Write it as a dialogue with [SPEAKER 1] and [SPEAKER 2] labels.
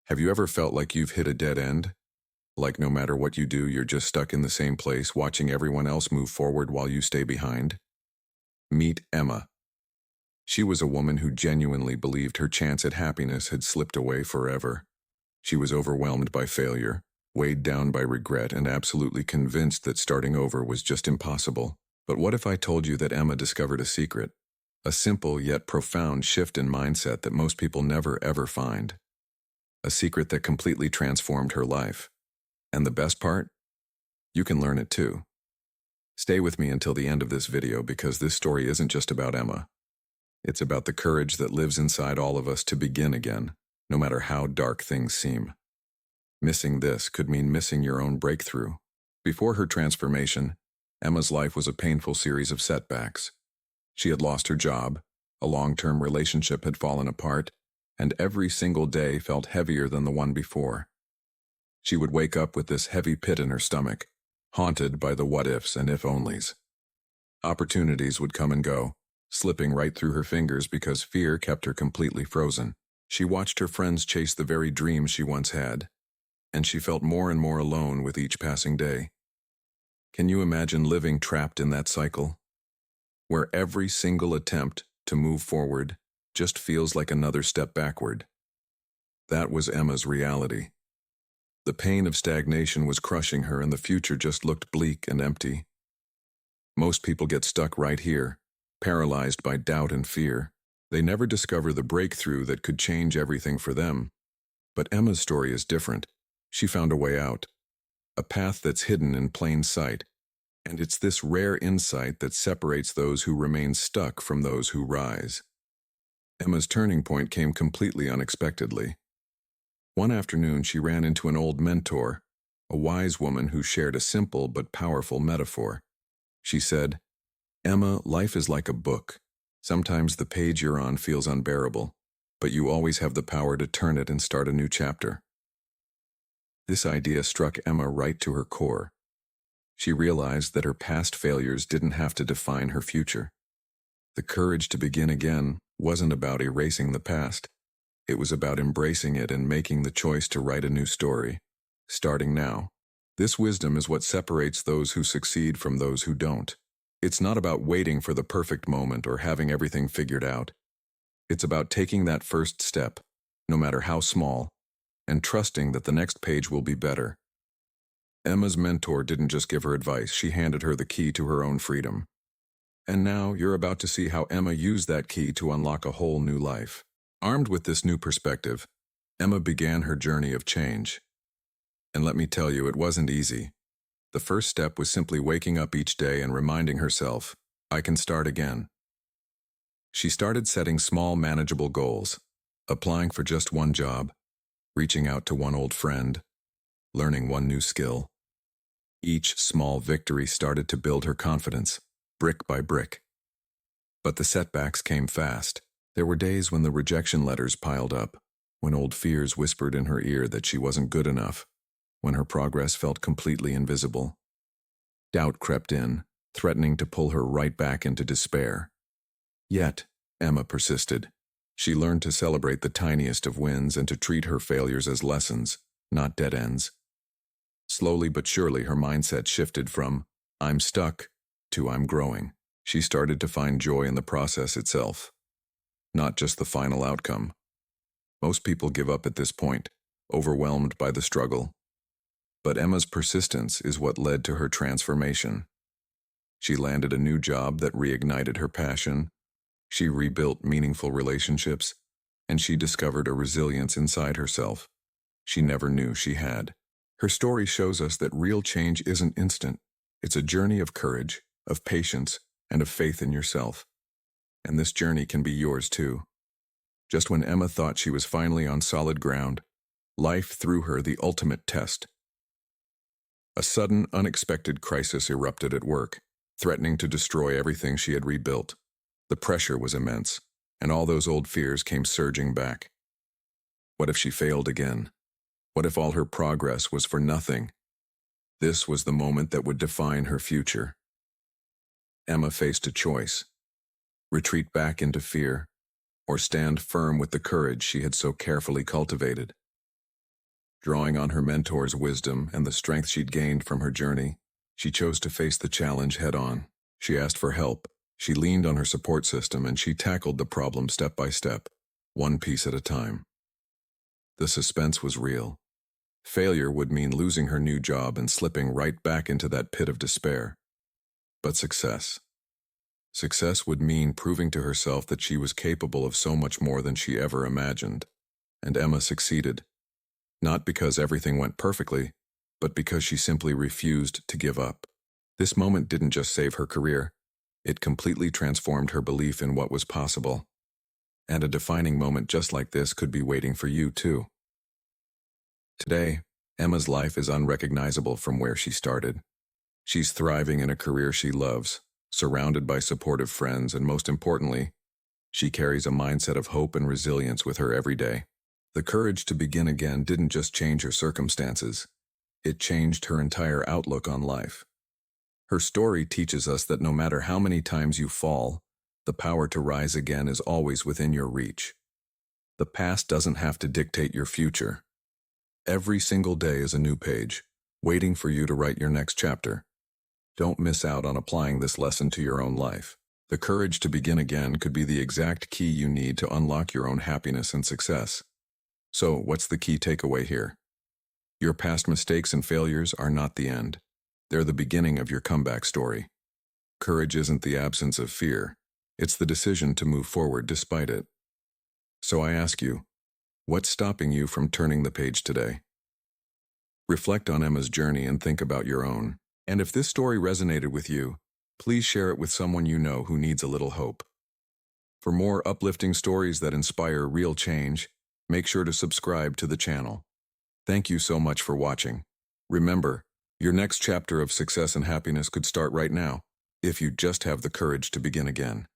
[SPEAKER 1] Have you ever felt like you've hit a dead end? Like no matter what you do, you're just stuck in the same place, watching everyone else move forward while you stay behind? Meet Emma. She was a woman who genuinely believed her chance at happiness had slipped away forever. She was overwhelmed by failure, weighed down by regret, and absolutely convinced that starting over was just impossible. But what if I told you that Emma discovered a secret? A simple yet profound shift in mindset that most people never ever find. A secret that completely transformed her life. And the best part? You can learn it too. Stay with me until the end of this video because this story isn't just about Emma. It's about the courage that lives inside all of us to begin again, no matter how dark things seem. Missing this could mean missing your own breakthrough. Before her transformation, Emma's life was a painful series of setbacks. She had lost her job, a long-term relationship had fallen apart, and every single day felt heavier than the one before. She would wake up with this heavy pit in her stomach, haunted by the what-ifs and if-onlys. Opportunities would come and go, slipping right through her fingers because fear kept her completely frozen. She watched her friends chase the very dreams she once had, and she felt more and more alone with each passing day. Can you imagine living trapped in that cycle? Where every single attempt to move forward just feels like another step backward. That was Emma's reality. The pain of stagnation was crushing her and the future just looked bleak and empty. Most people get stuck right here, paralyzed by doubt and fear. They never discover the breakthrough that could change everything for them. But Emma's story is different. She found a way out, a path that's hidden in plain sight. And it's this rare insight that separates those who remain stuck from those who rise. Emma's turning point came completely unexpectedly. One afternoon, she ran into an old mentor, a wise woman who shared a simple but powerful metaphor. She said, "Emma, life is like a book. Sometimes the page you're on feels unbearable, but you always have the power to turn it and start a new chapter." This idea struck Emma right to her core. She realized that her past failures didn't have to define her future. The courage to begin again wasn't about erasing the past. It was about embracing it and making the choice to write a new story, starting now. This wisdom is what separates those who succeed from those who don't. It's not about waiting for the perfect moment or having everything figured out. It's about taking that first step, no matter how small, and trusting that the next page will be better. Emma's mentor didn't just give her advice, she handed her the key to her own freedom. And now you're about to see how Emma used that key to unlock a whole new life. Armed with this new perspective, Emma began her journey of change. And let me tell you, it wasn't easy. The first step was simply waking up each day and reminding herself, I can start again. She started setting small, manageable goals, applying for just one job, reaching out to one old friend, learning one new skill. Each small victory started to build her confidence, brick by brick. But the setbacks came fast. There were days when the rejection letters piled up, when old fears whispered in her ear that she wasn't good enough, when her progress felt completely invisible. Doubt crept in, threatening to pull her right back into despair. Yet, Emma persisted. She learned to celebrate the tiniest of wins and to treat her failures as lessons, not dead ends. Slowly but surely, her mindset shifted from, I'm stuck, to I'm growing. She started to find joy in the process itself, not just the final outcome. Most people give up at this point, overwhelmed by the struggle. But Emma's persistence is what led to her transformation. She landed a new job that reignited her passion. She rebuilt meaningful relationships, and she discovered a resilience inside herself she never knew she had. Her story shows us that real change isn't instant. It's a journey of courage, of patience, and of faith in yourself. And this journey can be yours too. Just when Emma thought she was finally on solid ground, life threw her the ultimate test. A sudden, unexpected crisis erupted at work, threatening to destroy everything she had rebuilt. The pressure was immense, and all those old fears came surging back. What if she failed again? What if all her progress was for nothing? This was the moment that would define her future. Emma faced a choice: retreat back into fear, or stand firm with the courage she had so carefully cultivated. Drawing on her mentor's wisdom and the strength she'd gained from her journey, she chose to face the challenge head-on. She asked for help, she leaned on her support system, and she tackled the problem step by step, one piece at a time. The suspense was real. Failure would mean losing her new job and slipping right back into that pit of despair. But success would mean proving to herself that she was capable of so much more than she ever imagined. And Emma succeeded. Not because everything went perfectly, but because she simply refused to give up. This moment didn't just save her career, it completely transformed her belief in what was possible. And a defining moment just like this could be waiting for you too. Today, Emma's life is unrecognizable from where she started. She's thriving in a career she loves, surrounded by supportive friends, and most importantly, she carries a mindset of hope and resilience with her every day. The courage to begin again didn't just change her circumstances, it changed her entire outlook on life. Her story teaches us that no matter how many times you fall, the power to rise again is always within your reach. The past doesn't have to dictate your future. Every single day is a new page, waiting for you to write your next chapter. Don't miss out on applying this lesson to your own life. The courage to begin again could be the exact key you need to unlock your own happiness and success. So, what's the key takeaway here? Your past mistakes and failures are not the end. They're the beginning of your comeback story. Courage isn't the absence of fear. It's the decision to move forward despite it. So I ask you, what's stopping you from turning the page today? Reflect on Emma's journey and think about your own. And if this story resonated with you, please share it with someone you know who needs a little hope. For more uplifting stories that inspire real change, make sure to subscribe to the channel. Thank you so much for watching. Remember, your next chapter of success and happiness could start right now, if you just have the courage to begin again.